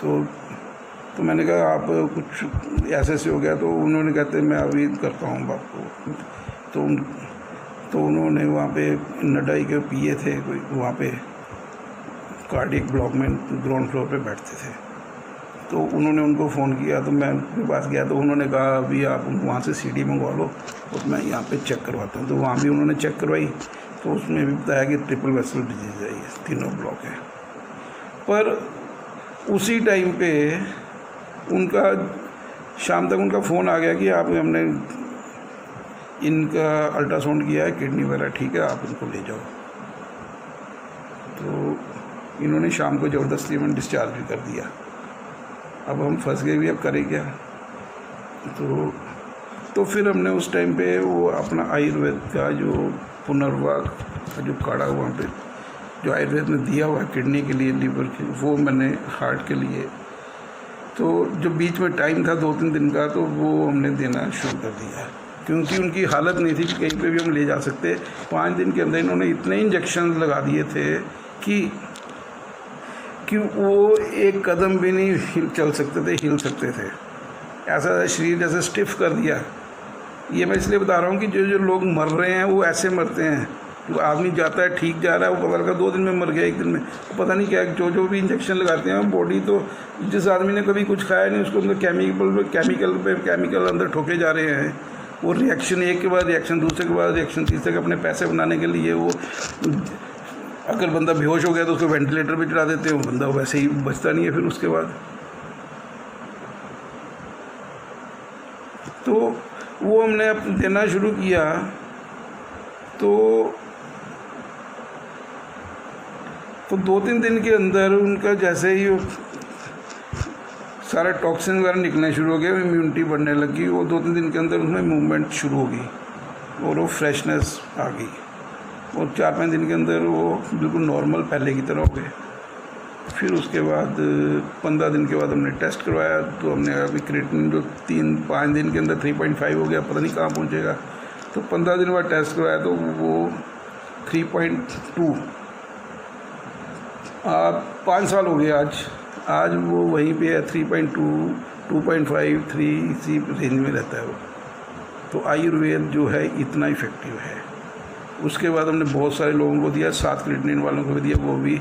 तो मैंने कहा आप कुछ ऐसे हो गया, तो उन्होंने कहते मैं अभी करता हूँ बाप को। तो उन्होंने वहाँ पे नडाई के PA थे कोई, वहाँ पे कार्डियक ब्लॉक में ग्राउंड फ्लोर पे बैठते थे, तो उन्होंने उनको फ़ोन किया। तो मैं उनके पास गया तो उन्होंने कहा अभी आप वहाँ से CD मंगवा लो और मैं यहाँ पे चेक करवाता हूँ। तो वहाँ भी उन्होंने चेक करवाई, तो उसमें भी बताया कि ट्रिपल वेसल डिजीज़ है, ये तीनों ब्लॉक है। पर उसी टाइम पे उनका शाम तक उनका फ़ोन आ गया कि आप, हमने इनका अल्ट्रासाउंड किया है, किडनी वगैरह ठीक है, आप इनको ले जाओ। तो इन्होंने शाम को ज़बरदस्ती में डिस्चार्ज भी कर दिया। अब हम फंस गए भी, अब करें क्या। तो फिर हमने उस टाइम पे वो अपना आयुर्वेद का जो पुनर्वास का जो काढ़ा वहाँ पे जो आयुर्वेद ने दिया हुआ है किडनी के लिए, लीवर के, वो मैंने हार्ट के लिए, तो जो बीच में टाइम था 2-3 दिन का, तो वो हमने देना शुरू कर दिया, क्योंकि उनकी हालत नहीं थी कि कहीं पे भी हम ले जा सकते। 5 दिन के अंदर इन्होंने इतने इंजेक्शन लगा दिए थे कि वो एक कदम भी नहीं चल सकते थे, हिल सकते थे, ऐसा शरीर जैसे स्टिफ कर दिया। ये मैं इसलिए बता रहा हूँ कि जो लोग मर रहे हैं वो ऐसे मरते हैं वो आदमी जाता है ठीक जा रहा है, वो पता लगा 2 दिन में मर गया, 1 दिन में, पता नहीं क्या जो भी इंजेक्शन लगाते हैं बॉडी। तो जिस आदमी ने कभी कुछ खाया नहीं उसको अंदर केमिकल अंदर ठोके जा रहे हैं। वो रिएक्शन एक के बाद रिएक्शन, दूसरे के बाद रिएक्शन, तीसरे के अपने पैसे बनाने के लिए वो, अगर बंदा बेहोश हो गया तो उसको वेंटिलेटर पे चढ़ा देते हैं, वो बंदा वैसे ही बचता नहीं है फिर उसके बाद। तो वो हमने देना शुरू किया तो 2-3 दिन के अंदर उनका जैसे ही सारा टॉक्सिन वगैरह निकलने शुरू हो गया, इम्यूनिटी बढ़ने लगी। वो 2-3 दिन के अंदर उनमें मूवमेंट शुरू हो गई और वो फ्रेशनेस आ गई, और 4-5 दिन के अंदर वो बिल्कुल नॉर्मल पहले की तरह हो गए। फिर उसके बाद 15 दिन के बाद हमने टेस्ट करवाया तो हमने अभी क्रिएटिनिन जो 3-5 दिन के अंदर 3.5 हो गया, पता नहीं कहाँ पहुँचेगा। तो 15 दिन बाद टेस्ट करवाया तो वो 3.2, 5 साल हो गए आज वो वहीं पे है, 3.2, 2.5, 3 इसी रेंज में रहता है वो। तो आयुर्वेद जो है इतना इफ़ेक्टिव है। उसके बाद हमने बहुत सारे लोगों को दिया, 7 क्रिएटिनिन वालों को भी दिया, वो भी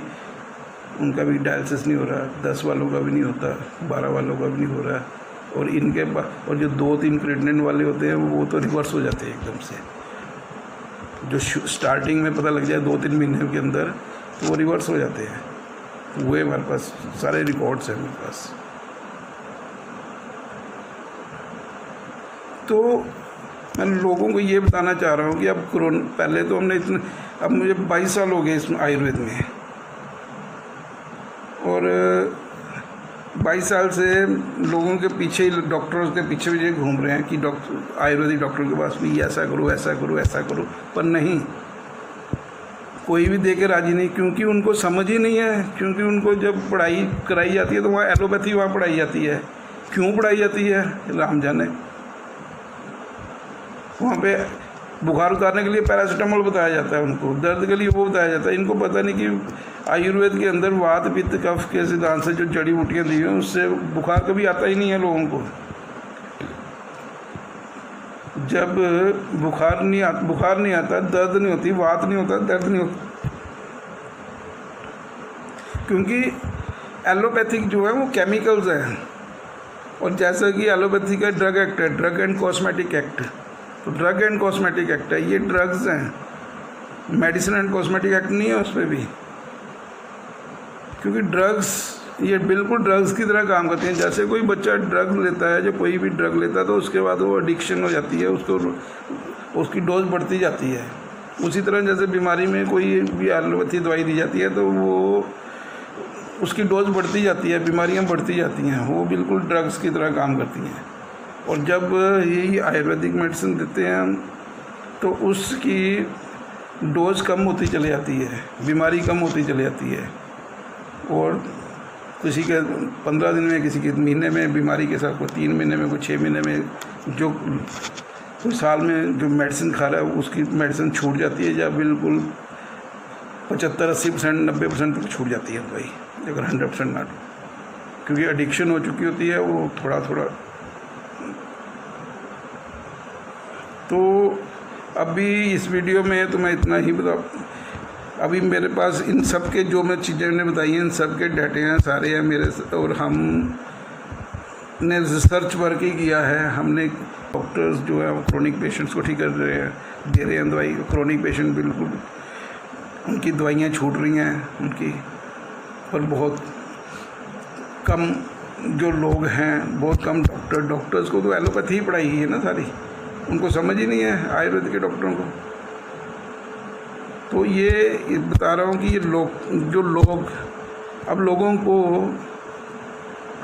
उनका भी डायलिसिस नहीं हो रहा, 10 वालों का भी नहीं होता, 12 वालों का भी नहीं हो रहा। और इनके और जो 2-3 क्रिएटिनिन वाले होते हैं वो तो रिवर्स हो जाते हैं एकदम से। जो स्टार्टिंग में पता लग जाए 2-3 महीने के अंदर तो वो रिवर्स हो जाते हैं। वो हमारे पास सारे रिकॉर्ड्स हैं मेरे पास। तो मैं लोगों को ये बताना चाह रहा हूँ कि अब पहले तो हमने अब मुझे 22 साल हो गए इसमें आयुर्वेद में, और 22 साल से लोगों के पीछे, डॉक्टर्स के पीछे घूम रहे हैं कि आयुर्वेदिक डॉक्टर के पास भी ऐसा करो ऐसा करो ऐसा करो, पर नहीं, कोई भी दे के राजी नहीं, क्योंकि उनको समझ ही नहीं है। क्योंकि उनको जब पढ़ाई कराई जाती है तो वहाँ एलोपैथी वहाँ पढ़ाई जाती है। क्यों पढ़ाई जाती है राम जाने। वहाँ पे बुखार उतारने के लिए पैरासीटामोल बताया जाता है, उनको दर्द के लिए वो बताया जाता है। इनको पता नहीं कि आयुर्वेद के अंदर वात पित्त कफ के सिद्धांत से जो जड़ी बूटियाँ दी हैं उससे बुखार कभी आता ही नहीं है लोगों को। जब बुखार नहीं आता, दर्द नहीं होती, वात नहीं होता, दर्द नहीं होता, क्योंकि एलोपैथिक जो है वो केमिकल्स हैं। और जैसा कि एलोपैथी का ड्रग एक्ट है, ड्रग एंड कॉस्मेटिक एक्ट, तो ड्रग एंड कॉस्मेटिक एक्ट है, ये ड्रग्स हैं, मेडिसिन एंड कॉस्मेटिक एक्ट नहीं है उसमें भी। क्योंकि ड्रग्स ये बिल्कुल ड्रग्स की तरह काम करते हैं। जैसे कोई बच्चा ड्रग लेता है, जब कोई भी ड्रग लेता है तो उसके बाद वो एडिक्शन हो जाती है, उसकी डोज बढ़ती जाती है। उसी तरह जैसे बीमारी में कोई भी एलोपैथी दवाई दी जाती है तो वो उसकी डोज बढ़ती जाती है, बीमारियां बढ़ती जाती हैं, वो बिल्कुल ड्रग्स की तरह काम करती हैं। और जब यही आयुर्वेदिक मेडिसिन देते हैं हम तो उसकी डोज कम होती चली जाती है, बीमारी कम होती चली जाती है। और किसी के 15 दिन में, किसी के महीने में बीमारी के साथ, कोई 3 महीने में, कोई 6 महीने में, जो कोई साल में जो मेडिसिन खा रहा है उसकी मेडिसिन छूट जाती है, या बिल्कुल 75-80%, 90% तक छूट जाती है दवाई, अगर 100% ना, क्योंकि एडिक्शन हो चुकी होती है वो थोड़ा थोड़ा। तो अभी इस वीडियो में तो मैं इतना ही बता, अभी मेरे पास इन सब के जो मैं चीज़ें ने बताई हैं, इन सब के डाटे हैं, सारे हैं मेरे, और हमने रिसर्च वर्क ही किया है। हमने डॉक्टर्स जो है वो क्रोनिक पेशेंट्स को ठीक कर रहे हैं, दे रहे हैं दवाई। क्रोनिक पेशेंट बिल्कुल उनकी दवाइयाँ छूट रही हैं उनकी, पर बहुत कम जो लोग हैं, बहुत कम डॉक्टर्स को तो एलोपैथी ही पढ़ाई है ना सारी, उनको समझ ही नहीं है आयुर्वेद के डॉक्टरों को। तो ये बता रहा हूँ कि ये लोग अब लोगों को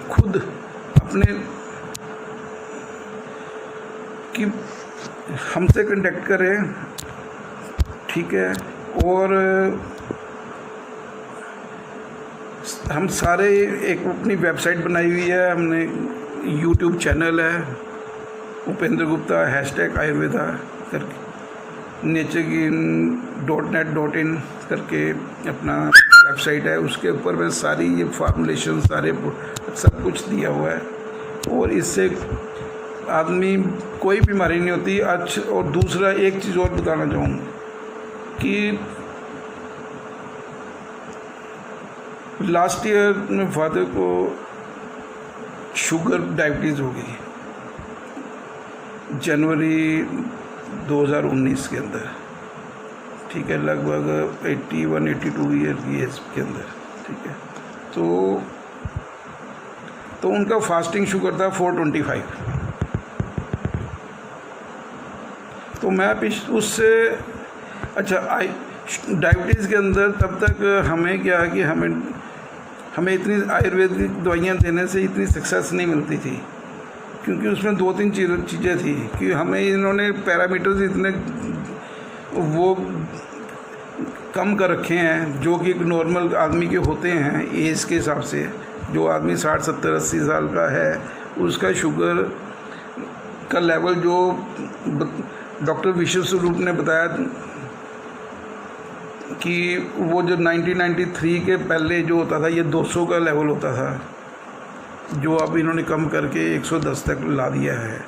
खुद अपने कि हमसे कांटेक्ट करें, ठीक है। और हम सारे एक अपनी वेबसाइट बनाई हुई है हमने, यूट्यूब चैनल है उपेंद्र गुप्ता #आयुर्वेदा करके, nechakin.net.in करके अपना वेबसाइट है, उसके ऊपर मैं सारी ये फार्मूलेशन सारे सब कुछ दिया हुआ है। और इससे आदमी कोई बीमारी नहीं होती। अच्छा, और दूसरा एक चीज़ और बताना चाहूँगा कि लास्ट ईयर में फादर को शुगर डायबिटीज़ हो गई, जनवरी 2019 के अंदर, ठीक है, लगभग 81-82 ईयर की एज के अंदर, ठीक है। तो उनका फास्टिंग शुगर था 425। तो मैं उससे अच्छा डायबिटीज़ के अंदर तब तक हमें क्या कि हमें इतनी आयुर्वेदिक दवाइयाँ देने से इतनी सक्सेस नहीं मिलती थी, क्योंकि उसमें 2-3 चीज़ें थी कि हमें इन्होंने पैरामीटर्स इतने वो कम कर रखे हैं जो कि एक नॉर्मल आदमी के होते हैं एज के हिसाब से। जो आदमी 60, 70, 80 साल का है उसका शुगर का लेवल जो डॉक्टर विश्वस्वरूप ने बताया कि वो जो 1993 के पहले जो होता था ये 200 का लेवल होता था, जो अब इन्होंने कम करके 110 तक ला दिया है।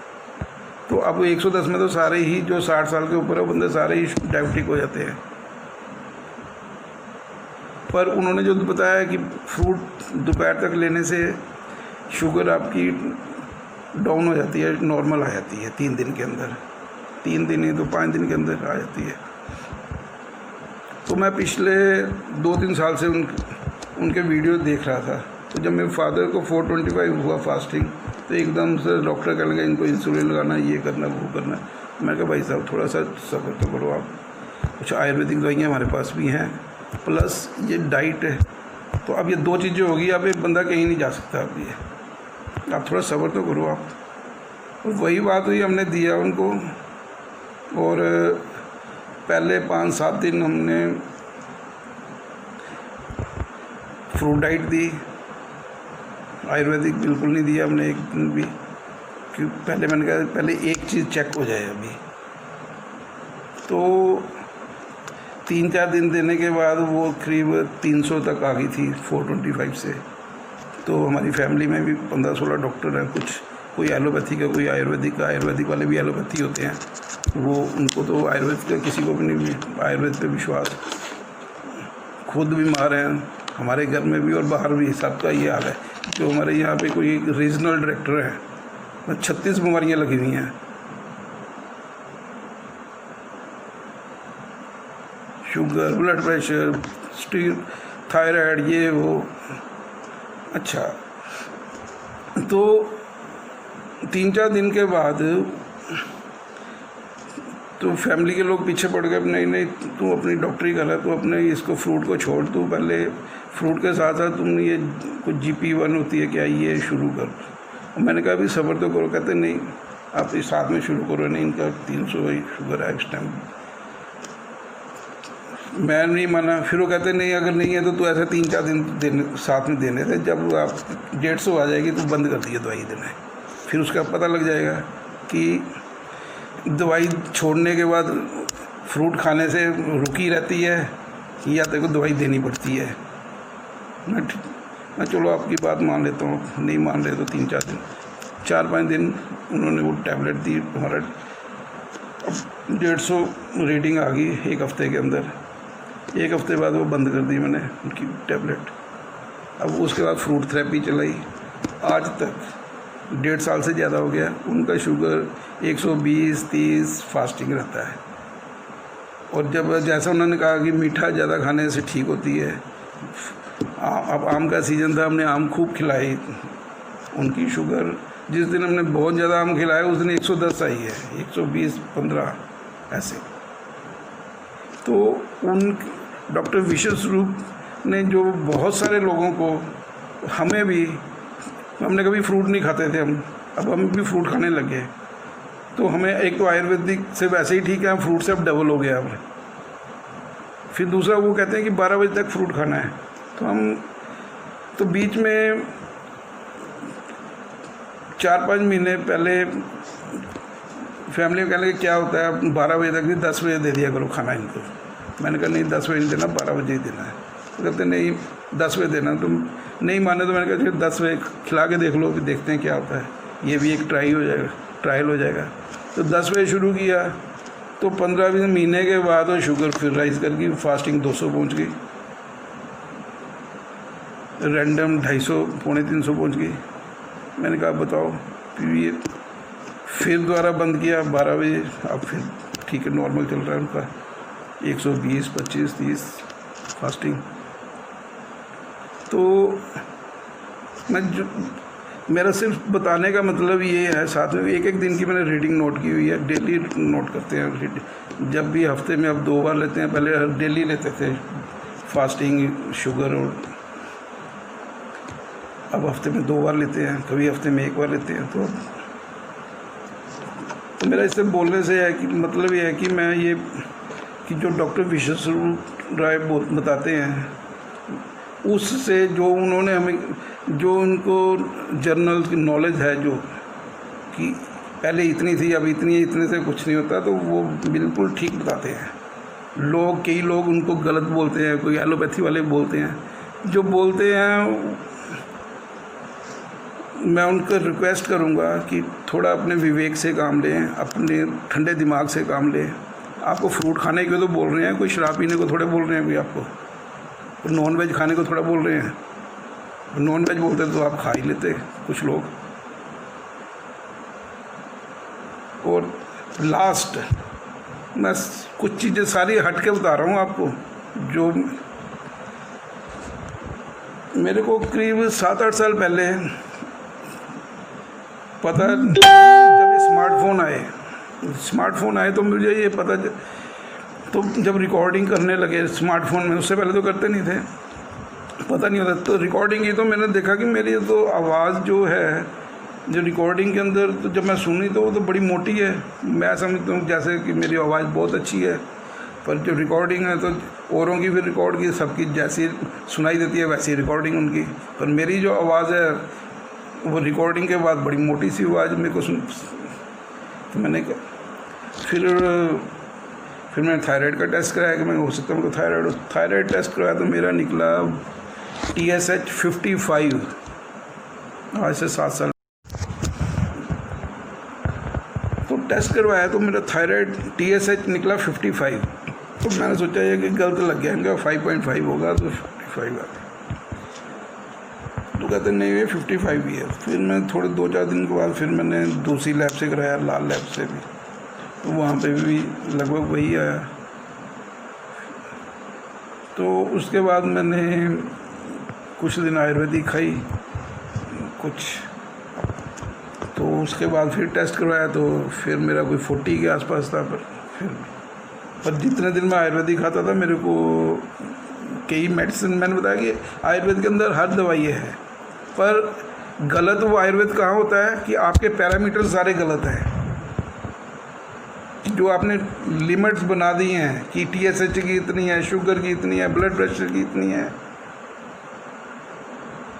तो अब 110 में तो सारे ही जो 60 साल के ऊपर है बंदे सारे ही डायबिटिक हो जाते हैं। पर उन्होंने जो बताया कि फ्रूट दोपहर तक लेने से शुगर आपकी डाउन हो जाती है, नॉर्मल आ जाती है 3 दिन के अंदर, 3 दिन ही तो 5 दिन के अंदर आ जाती है। तो मैं पिछले 2-3 साल से उनके वीडियो देख रहा था। तो जब मेरे फादर को 425 हुआ फास्टिंग, तो एकदम से डॉक्टर कहने लगा इनको इंसुलिन लगाना, ये करना, वो करना। मैं कहा भाई साहब थोड़ा सा सब्र तो करो आप, कुछ आयुर्वेदिक दवाइयाँ हमारे पास भी हैं, प्लस ये डाइट है। तो अब ये 2 चीज़ें होगी, अब एक बंदा कहीं नहीं जा सकता। अब ये आप थोड़ा सब्र तो करो आप। और वही बात हुई, हमने दिया उनको, और पहले 5-7 दिन हमने फ्रूट डाइट दी, आयुर्वेदिक बिल्कुल नहीं दिया हमने एक दिन भी, क्योंकि पहले मैंने कहा पहले एक चीज़ चेक हो जाए अभी। तो 3-4 दिन देने के बाद वो करीब 300 तक आ गई थी 425 से। तो हमारी फैमिली में भी 15-16 डॉक्टर हैं, कोई एलोपैथी का, कोई आयुर्वेदिक का। आयुर्वेदिक वाले भी एलोपैथी होते हैं, वो उनको तो आयुर्वेद का किसी को भी नहीं आयुर्वेद पे विश्वास। खुद बीमार हैं हमारे घर में भी और बाहर भी, सबका ये हाल है। जो हमारे यहाँ पे कोई रीजनल डायरेक्टर है, 36 बीमारियाँ लगी हुई हैं, शुगर, ब्लड प्रेशर, थायराइड, ये वो। अच्छा, तो 3-4 दिन के बाद तो फैमिली के लोग पीछे पड़ गए, नहीं तू अपनी डॉक्टरी कर रहा है, तू अपने इसको फ्रूट को छोड़, तू पहले फ्रूट के साथ साथ तुम ये कुछ GP1 होती है क्या, ये शुरू कर। मैंने कहा अभी सब्र तो करो। कहते नहीं आप इस साथ में शुरू करो, नहीं इनका 300 ही शुगर है इस टाइम। मैं नहीं माना। फिर वो कहते नहीं अगर नहीं है तो तू ऐसे 3-4 दिन साथ में देने थे, जब आप 150 आ जाएगी तो बंद कर दिए दवाई देना। फिर उसका पता लग जाएगा कि दवाई छोड़ने के बाद फ्रूट खाने से रुकी रहती है या तेरे को दवाई देनी पड़ती है। मैं चलो आपकी बात मान लेता हूँ, नहीं मान रहे तो 3-4 दिन, 4-5 दिन उन्होंने वो टैबलेट दी। हमारा 150 रीडिंग आ गई 1 हफ्ते के अंदर। 1 हफ्ते बाद वो बंद कर दी मैंने उनकी टैबलेट। अब उसके बाद फ्रूट थेरेपी चलाई, आज तक 1.5 साल से ज़्यादा हो गया। उनका शुगर 120-30 फास्टिंग रहता है। और जब जैसा उन्होंने कहा कि मीठा ज़्यादा खाने से ठीक होती है, अब आम का सीज़न था, हमने आम खूब खिलाई। उनकी शुगर जिस दिन हमने बहुत ज़्यादा आम खिलाया उस दिन 110 आई है, 120-15 ऐसे। तो उन डॉक्टर विश्वस्वरूप ने जो बहुत सारे लोगों को, हमें भी, हमने कभी फ्रूट नहीं खाते थे अब हम भी फ्रूट खाने लगे। तो हमें एक तो आयुर्वेदिक से वैसे ही ठीक है, फ्रूट से अब डबल हो गया अब। फिर दूसरा वो कहते हैं कि 12 बजे तक फ्रूट खाना है। तो हम तो बीच में 4-5 महीने पहले फैमिली में कहने लगे क्या होता है 12 बजे तक नहीं 10 बजे दे दिया करो खाना इनको। मैंने कहा नहीं 10 बजे नहीं देना, 12 बजे ही देना है। तो कहते नहीं 10 बजे देना। तुम नहीं माने तो मैंने कहा 10 बजे खिला के देख लो, कि देखते हैं क्या होता है, ये भी एक ट्रायल हो जाएगा। तो 10 बजे शुरू किया तो तो 15-20 महीने के बाद वो शुगर फिर राइज कर गई, फास्टिंग 200 पहुंच गई, रैंडम 250 पौने 300 पहुंच गई। मैंने कहा बताओ, फिर दोबारा बंद किया 12 बजे, अब फिर ठीक है, नॉर्मल चल रहा है उनका 120, 25, 30 फास्टिंग। तो मेरा सिर्फ बताने का मतलब ये है, साथ में एक एक दिन की मैंने रीडिंग नोट की हुई है, डेली नोट करते हैं जब भी, हफ्ते में अब 2 बार लेते हैं, पहले डेली लेते थे फास्टिंग शुगर, और अब हफ्ते में 2 बार लेते हैं, कभी हफ्ते में 1 बार लेते हैं। तो मेरा इससे बोलने से है कि मतलब ये है कि मैं ये कि जो डॉक्टर विश्वेश्वर राय बताते हैं, उससे जो उन्होंने हमें, जो उनको जर्नल की नॉलेज है, जो कि पहले इतनी थी अब इतनी है, इतने से कुछ नहीं होता, तो वो बिल्कुल ठीक बताते हैं। कई लोग उनको गलत बोलते हैं, कोई एलोपैथी वाले बोलते हैं, जो बोलते हैं मैं उनको रिक्वेस्ट करूंगा कि थोड़ा अपने विवेक से काम लें, अपने ठंडे दिमाग से काम लें। आपको फ्रूट खाने के तो बोल रहे हैं, कोई शराब पीने को थोड़े बोल रहे हैं, कोई आपको नॉन वेज खाने को थोड़ा बोल रहे हैं। नॉन वेज बोलते तो आप खा ही लेते कुछ लोग। और लास्ट मैं कुछ चीज़ें सारी हट के बता रहा हूँ आपको, जो मेरे को करीब 7-8 साल पहले पता, जब स्मार्टफोन आए तो मुझे ये पता, तो जब रिकॉर्डिंग करने लगे स्मार्टफोन में, उससे पहले तो करते नहीं थे, पता नहीं होता, तो रिकॉर्डिंग की तो मैंने देखा कि मेरी तो आवाज़ जो है, जो रिकॉर्डिंग के अंदर, तो जब मैं सुनी तो वो तो बड़ी मोटी है। मैं समझता हूँ जैसे कि मेरी आवाज़ बहुत अच्छी है, पर जो रिकॉर्डिंग है तो औरों की भी रिकॉर्ड की, सबकी जैसी सुनाई देती है वैसी रिकॉर्डिंग उनकी, पर मेरी जो आवाज़ है वो रिकॉर्डिंग के बाद बड़ी मोटी सी आवाज़ मेरे को सुन। तो मैंने फिर मैंने थायराइड का टेस्ट कराया कि मैं हो सकता है मेरे को थायराइड टेस्ट कराया तो मेरा निकला TSH 55, आज से 7 साल। तो टेस्ट करवाया तो मेरा थायराइड TSH निकला 55। तो मैंने सोचा ये कि गलत लग गया, इनका 5.5 होगा, तो 55 आ गया। तो कहते नहीं ये 55 ही है। फिर मैं थोड़े 2-4 दिन के बाद फिर मैंने दूसरी लैब से कराया, लाल लैब से भी, तो वहाँ पे भी लगभग वही आया। तो उसके बाद मैंने कुछ दिन आयुर्वेदिक खाई कुछ, तो उसके बाद फिर टेस्ट करवाया तो फिर मेरा कोई 40 के आसपास था। पर जितने दिन मैं आयुर्वेदिक खाता था मेरे को कई मेडिसिन, मैंने बताया कि आयुर्वेद के अंदर हर दवाई है, पर गलत वो आयुर्वेद कहाँ होता है कि आपके पैरामीटर सारे गलत हैं। जो आपने लिमिट्स बना दी हैं कि TSH की इतनी है, शुगर की इतनी है, ब्लड प्रेशर की इतनी है,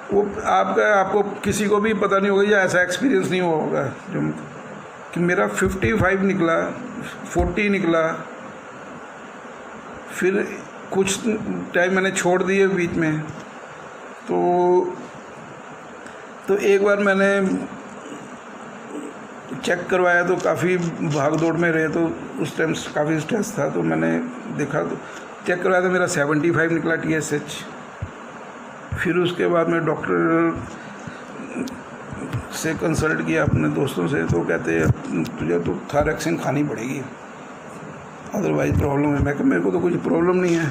वो आपको किसी को भी पता नहीं होगा या ऐसा एक्सपीरियंस नहीं हुआ होगा जो कि मेरा 55 निकला, 40 निकला। फिर कुछ टाइम मैंने छोड़ दिए बीच में। तो एक बार मैंने चेक करवाया तो काफ़ी भाग दौड़ में रहे, तो उस टाइम काफ़ी स्ट्रेस था, तो मैंने देखा तो चेक करवाया तो मेरा 75 निकला TSH। फिर उसके बाद मैं डॉक्टर से कंसल्ट किया अपने दोस्तों से, तो कहते तुझे तो थायरॉक्सिन खानी पड़ेगी, अदरवाइज़ प्रॉब्लम है। मैं कहा मेरे को तो कुछ प्रॉब्लम नहीं है।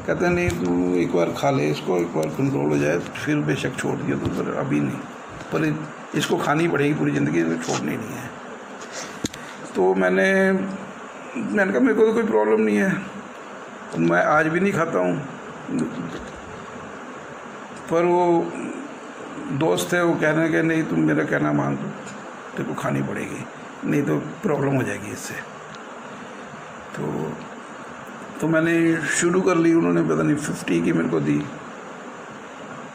कहते नहीं तू एक बार खा ले इसको, एक बार कंट्रोल हो जाए फिर बेशक छोड़ दिया तो, पर अभी नहीं, पर इसको खानी पड़ेगी पूरी ज़िंदगी, छोड़नी नहीं है। तो मैंने कहा मेरे को तो कोई प्रॉब्लम नहीं है, मैं आज भी नहीं खाता हूँ। पर वो दोस्त थे, वो कह रहे हैं कि नहीं तुम मेरा कहना मान, तेरे को खानी पड़ेगी, नहीं तो प्रॉब्लम हो जाएगी इससे। तो मैंने शुरू कर ली, उन्होंने पता नहीं 50 की मेरे को दी,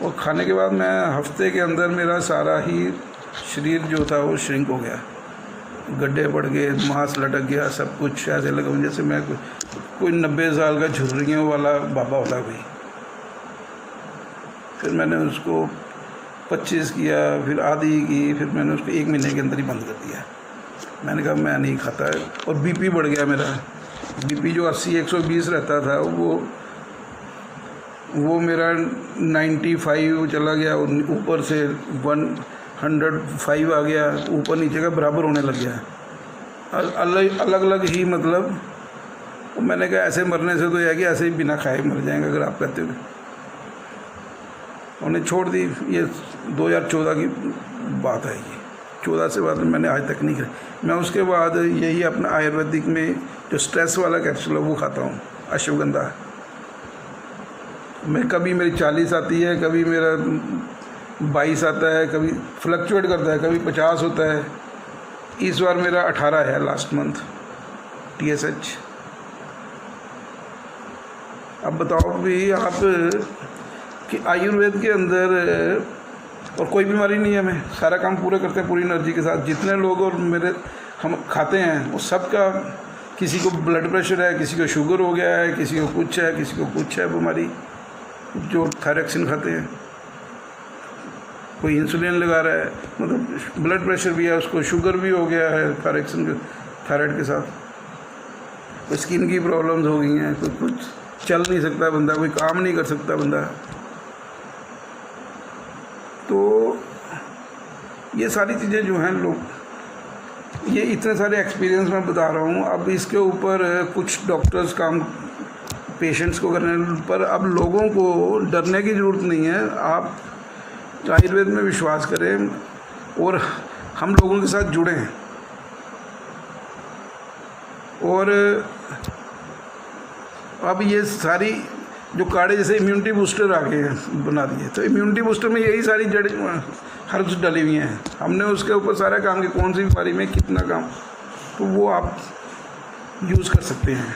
और खाने के बाद मैं हफ्ते के अंदर मेरा सारा ही शरीर जो था वो श्रिंक हो गया, गड्ढे पड़ गए, मांस लटक गया, सब कुछ ऐसे लगा जैसे मैं कोई 90 साल का झुर्रियों वाला बाबा होता कोई। फिर मैंने उसको 25 किया, फिर आधी की, फिर मैंने उसको 1 महीने के अंदर ही बंद कर दिया। मैंने कहा मैं नहीं खाता है। और बीपी बढ़ गया मेरा, बीपी जो 80-120 रहता था वो मेरा 95 चला गया, ऊपर से 105 आ गया, ऊपर नीचे का बराबर होने लग गया, अलग अलग ही मतलब। मैंने कहा ऐसे मरने से तो यह कि ऐसे ही बिना खाए मर जाएंगे अगर आप कहते हो। उन्हें छोड़ दी। ये 2014 की बात है, ये 14 से बाद मैंने आज तक नहीं खाई। मैं उसके बाद यही अपना आयुर्वेदिक में जो स्ट्रेस वाला कैप्सूल है वो खाता हूँ, अश्वगंधा। मैं कभी मेरी 40 आती है, कभी मेरा 22 आता है, कभी फ्लक्चुएट करता है, कभी 50 होता है। इस बार मेरा 18 है लास्ट मंथ TSH। अब बताओ भी आप कि आयुर्वेद के अंदर और कोई बीमारी नहीं है, हमें सारा काम पूरा करते हैं पूरी एनर्जी के साथ। जितने लोग और मेरे हम खाते हैं वो सबका, किसी को ब्लड प्रेशर है, किसी को शुगर हो गया है, किसी को कुछ है, किसी को कुछ है बीमारी, जो थायरॉक्सिन खाते हैं, कोई इंसुलिन लगा रहा है, मतलब ब्लड प्रेशर भी है, उसको शुगर भी हो गया है थायरॉक्सिन थायराइड के साथ, कोई स्किन की प्रॉब्लम्स हो गई हैं, कोई कुछ चल नहीं सकता बंदा, कोई काम नहीं कर सकता बंदा। तो ये सारी चीज़ें जो हैं लोग, ये इतने सारे एक्सपीरियंस मैं बता रहा हूँ। अब इसके ऊपर कुछ डॉक्टर्स काम पेशेंट्स को करने पर, अब लोगों को डरने की ज़रूरत नहीं है। आप आयुर्वेद में विश्वास करें और हम लोगों के साथ जुड़ें। और अब ये सारी जो काढ़े जैसे इम्यूनिटी बूस्टर आ गए हैं बना दिए, तो इम्यूनिटी बूस्टर में यही सारी जड़ हर्ब्स डली हुई हैं। हमने उसके ऊपर सारा काम किया, कौन सी बीमारी में कितना काम, तो वो आप यूज़ कर सकते हैं।